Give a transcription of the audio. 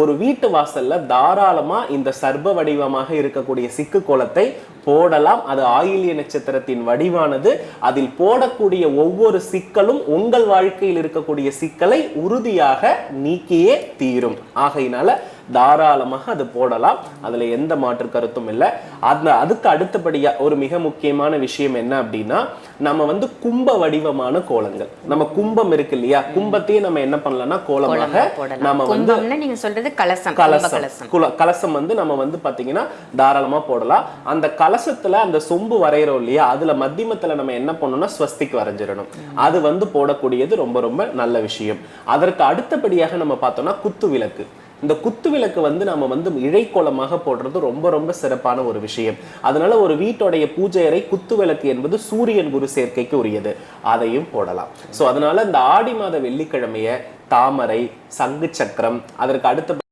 ஒரு வீட்டு வாசல்ல தாராளமா இந்த சர்ப வடிவமாக இருக்கக்கூடிய சிக்கு கோலத்தை போடலாம். அது ஆயில்ய நட்சத்திரத்தின் வடிவானது. அதில் போடக்கூடிய ஒவ்வொரு சிக்கலும் உங்கள் வாழ்க்கையில் இருக்கக்கூடிய சிக்கலை உறுதியாக நீக்கியே தீரும். ஆகையினால தாராளமாக அது போடலாம். அதுல எந்த மாற்று கருத்தும் இல்லை. அதுக்கு அடுத்தபடியா ஒரு மிக முக்கியமான விஷயம் என்ன அப்படின்னா, நம்ம கும்ப வடிவமான கோலங்கள், நம்ம கும்பம் இருக்கு இல்லையா, கும்பத்தையே நம்ம என்ன பண்ணலாம்னா கோலமாக நம்ம நீங்க சொல்றது கலசம் கலசம் நம்ம பாத்தீங்கன்னா தாராளமா போடலாம். அந்த கலசத்துல அந்த சொம்பு வரைகிறோம் இல்லையா, அதுல மத்தியமத்துல நம்ம என்ன பண்ணணும்னா ஸ்வஸ்திக் வரைஞ்சிடணும். அது போடக்கூடியது ரொம்ப ரொம்ப நல்ல விஷயம். அதற்கு அடுத்தபடியாக நம்ம பார்த்தோம்னா குத்து விளக்கு. இந்த குத்து விளக்கு நம்ம இழைக்கோலமாக போடுறது ரொம்ப ரொம்ப சிறப்பான ஒரு விஷயம். அதனால ஒரு வீட்டோடைய பூஜை அறை குத்து விளக்கு என்பது சூரியன் குரு சேர்க்கைக்கு உரியது. அதையும் போடலாம். சோ அதனால இந்த ஆடி மாத வெள்ளிக்கிழமைய தாமரை, சங்கு சக்கரம், அதற்கு அடுத்த